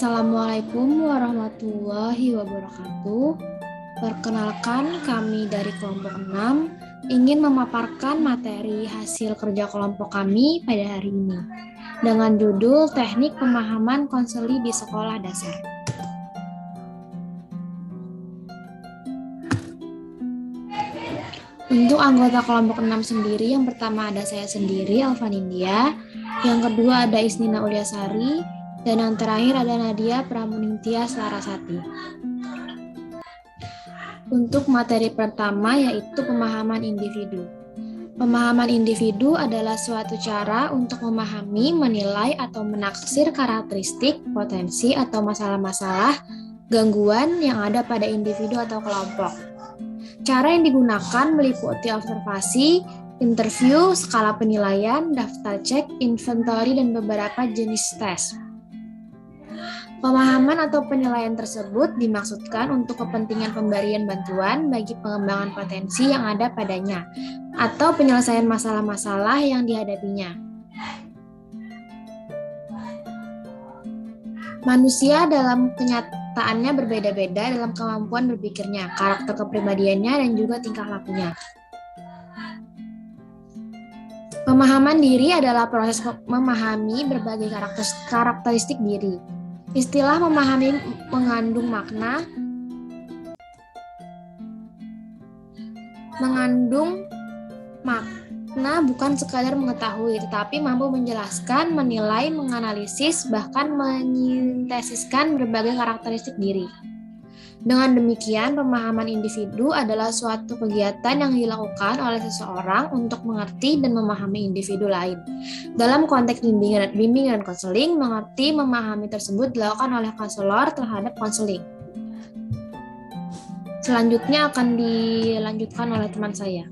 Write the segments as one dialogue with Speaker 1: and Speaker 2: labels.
Speaker 1: Assalamualaikum warahmatullahi wabarakatuh. Perkenalkan, kami dari kelompok 6 ingin memaparkan materi hasil kerja kelompok kami pada hari ini dengan judul Teknik Pemahaman Konseli di Sekolah Dasar. Untuk anggota kelompok 6 sendiri, yang pertama ada saya sendiri, Alfa Nindya, yang kedua ada Isnina Ulyasari, dan yang terakhir ada Nadia Pramuningtyas Larasati. Untuk materi pertama yaitu pemahaman individu. Pemahaman individu adalah suatu cara untuk memahami, menilai, atau menaksir karakteristik, potensi, atau masalah-masalah, gangguan yang ada pada individu atau kelompok. Cara yang digunakan meliputi observasi, interview, skala penilaian, daftar cek, inventory, dan beberapa jenis tes. Pemahaman atau penilaian tersebut dimaksudkan untuk kepentingan pemberian bantuan bagi pengembangan potensi yang ada padanya atau penyelesaian masalah-masalah yang dihadapinya. Manusia dalam kenyataannya berbeda-beda dalam kemampuan berpikirnya, karakter kepribadiannya, dan juga tingkah lakunya. Pemahaman diri adalah proses memahami berbagai karakteristik diri. Istilah memahami mengandung makna bukan sekadar mengetahui, tetapi mampu menjelaskan, menilai, menganalisis, bahkan menyintesiskan berbagai karakteristik diri. Dengan demikian, pemahaman individu adalah suatu kegiatan yang dilakukan oleh seseorang untuk mengerti dan memahami individu lain. Dalam konteks bimbingan dan konseling, mengerti, memahami tersebut dilakukan oleh konselor terhadap konseling. Selanjutnya akan dilanjutkan oleh teman saya.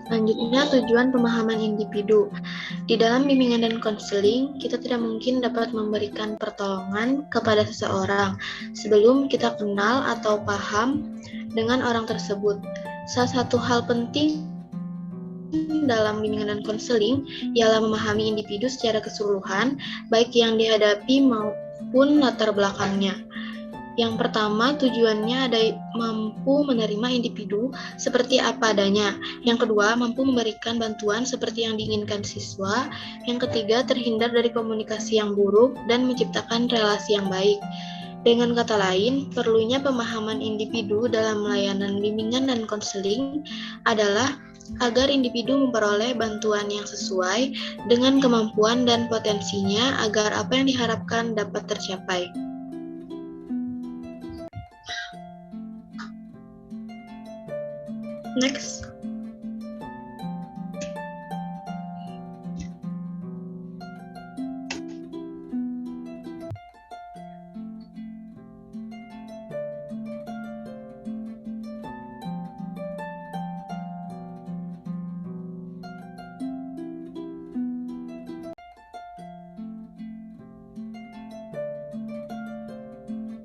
Speaker 2: Selanjutnya, tujuan pemahaman individu. Di dalam bimbingan dan konseling, kita tidak mungkin dapat memberikan pertolongan kepada seseorang sebelum kita kenal atau paham dengan orang tersebut. Salah satu hal penting dalam bimbingan dan konseling ialah memahami individu secara keseluruhan, baik yang dihadapi maupun latar belakangnya. Yang pertama, tujuannya ada mampu menerima individu seperti apa adanya. Yang kedua, mampu memberikan bantuan seperti yang diinginkan siswa. Yang ketiga, terhindar dari komunikasi yang buruk dan menciptakan relasi yang baik. Dengan kata lain, perlunya pemahaman individu dalam layanan bimbingan dan konseling adalah agar individu memperoleh bantuan yang sesuai dengan kemampuan dan potensinya agar apa yang diharapkan dapat tercapai. Next.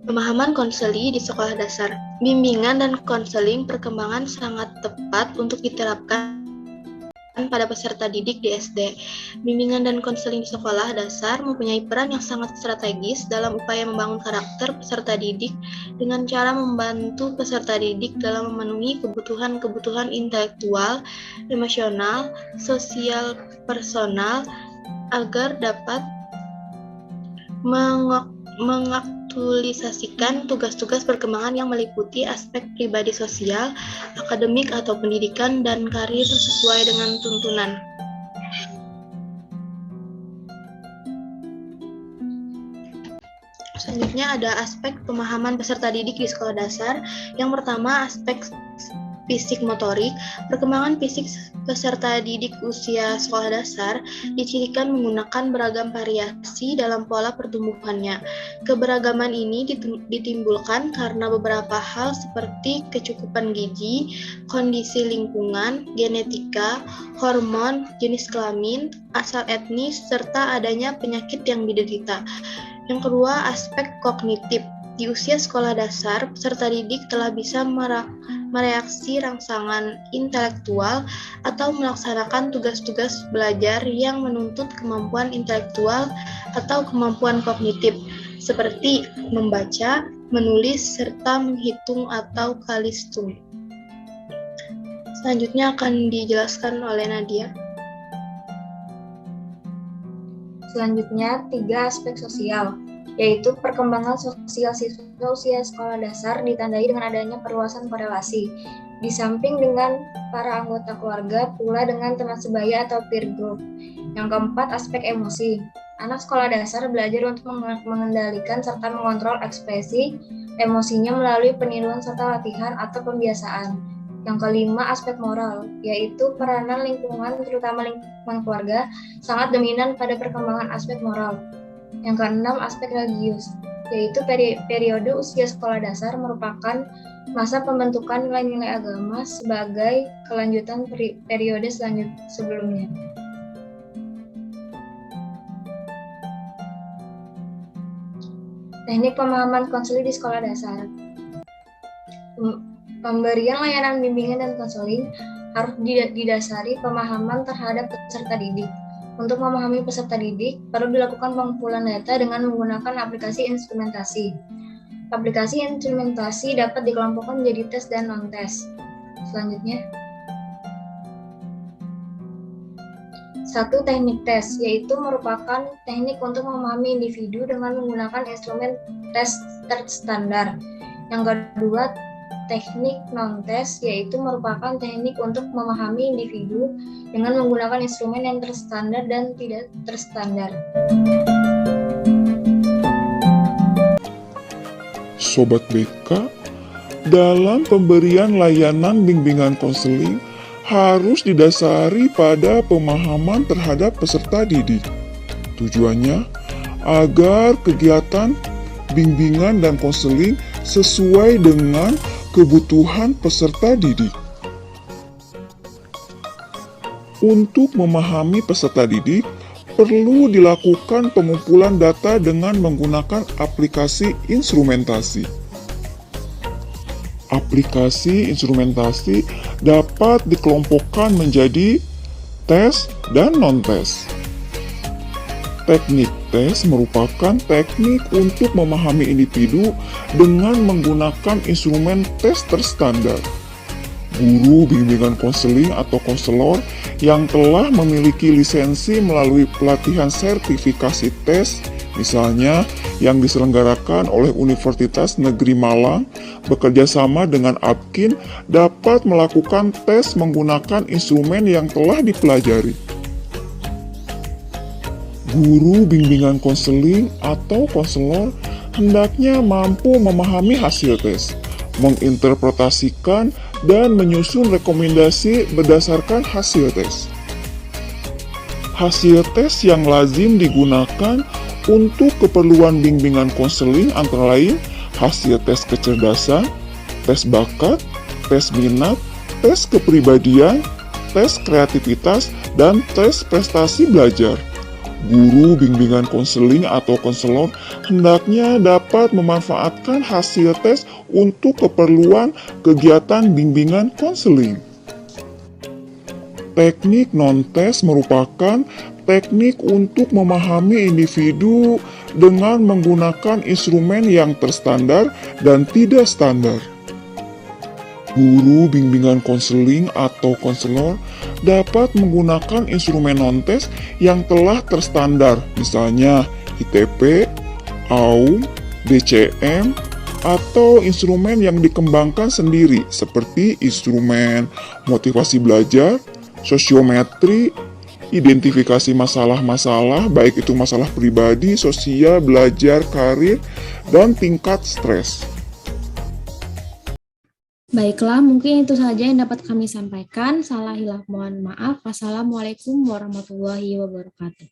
Speaker 2: Pemahaman konseli di sekolah dasar. Bimbingan dan konseling perkembangan sangat tepat untuk diterapkan pada peserta didik di SD. Bimbingan dan konseling di sekolah dasar mempunyai peran yang sangat strategis dalam upaya membangun karakter peserta didik dengan cara membantu peserta didik dalam memenuhi kebutuhan-kebutuhan intelektual, emosional, sosial, personal agar dapat mengaktualisasikan tugas-tugas perkembangan yang meliputi aspek pribadi sosial, akademik atau pendidikan, dan karir sesuai dengan tuntunan. Selanjutnya ada aspek pemahaman peserta didik di sekolah dasar. Yang pertama, aspek fisik motorik. Perkembangan fisik peserta didik usia sekolah dasar dicirikan menggunakan beragam variasi dalam pola pertumbuhannya. Keberagaman ini ditimbulkan karena beberapa hal seperti kecukupan gizi, kondisi lingkungan, genetika, hormon, jenis kelamin, asal etnis, serta adanya penyakit yang diderita. Yang kedua, aspek kognitif. Di usia sekolah dasar, peserta didik telah bisa mereaksi rangsangan intelektual atau melaksanakan tugas-tugas belajar yang menuntut kemampuan intelektual atau kemampuan kognitif, seperti membaca, menulis, serta menghitung atau kalistung. Selanjutnya akan dijelaskan oleh Nadia.
Speaker 1: Selanjutnya, 3 aspek sosial, yaitu perkembangan sosial siswa usia sekolah dasar ditandai dengan adanya perluasan korelasi. Di samping dengan para anggota keluarga, pula dengan teman sebaya atau peer group. Yang keempat, aspek emosi. Anak sekolah dasar belajar untuk mengendalikan serta mengontrol ekspresi emosinya melalui peniruan serta latihan atau pembiasaan. Yang kelima, aspek moral, yaitu peranan lingkungan, terutama lingkungan keluarga, sangat dominan pada perkembangan aspek moral. Yang keenam, aspek religius, yaitu periode usia sekolah dasar merupakan masa pembentukan nilai-nilai agama sebagai kelanjutan periode sebelumnya. Teknik pemahaman konseling di sekolah dasar. Pemberian layanan bimbingan dan konseling harus didasari pemahaman terhadap peserta didik. Untuk memahami peserta didik, perlu dilakukan pengumpulan data dengan menggunakan aplikasi instrumentasi. Aplikasi instrumentasi dapat dikelompokkan menjadi tes dan non-tes. Selanjutnya, 1. Teknik tes, yaitu merupakan teknik untuk memahami individu dengan menggunakan instrumen tes terstandar. Yang kedua, teknik non-tes, yaitu merupakan teknik untuk memahami individu dengan menggunakan instrumen yang terstandar dan tidak terstandar.
Speaker 3: Sobat BK, dalam pemberian layanan bimbingan konseling harus didasari pada pemahaman terhadap peserta didik. Tujuannya agar kegiatan bimbingan dan konseling sesuai dengan kebutuhan peserta didik. Untuk memahami peserta didik, perlu dilakukan pengumpulan data dengan menggunakan aplikasi instrumentasi. Aplikasi instrumentasi dapat dikelompokkan menjadi tes dan non-tes. Teknik tes merupakan teknik untuk memahami individu dengan menggunakan instrumen tes terstandar. Guru bimbingan konseling atau konselor yang telah memiliki lisensi melalui pelatihan sertifikasi tes, misalnya yang diselenggarakan oleh Universitas Negeri Malang, bekerjasama dengan Apkin, dapat melakukan tes menggunakan instrumen yang telah dipelajari. Guru bimbingan konseling atau konselor hendaknya mampu memahami hasil tes, menginterpretasikan, dan menyusun rekomendasi berdasarkan hasil tes. Hasil tes yang lazim digunakan untuk keperluan bimbingan konseling antara lain hasil tes kecerdasan, tes bakat, tes minat, tes kepribadian, tes kreativitas, dan tes prestasi belajar. Guru bimbingan konseling atau konselor hendaknya dapat memanfaatkan hasil tes untuk keperluan kegiatan bimbingan konseling. Teknik non-tes merupakan teknik untuk memahami individu dengan menggunakan instrumen yang terstandar dan tidak standar. Guru bimbingan konseling atau konselor dapat menggunakan instrumen non-tes yang telah terstandar, misalnya ITP, AUM, DCM, atau instrumen yang dikembangkan sendiri seperti instrumen motivasi belajar, sosiometri, identifikasi masalah-masalah, baik itu masalah pribadi, sosial, belajar, karir, dan tingkat stres.
Speaker 1: Baiklah, mungkin itu saja yang dapat kami sampaikan. Salah hilaf mohon maaf. Wassalamualaikum warahmatullahi wabarakatuh.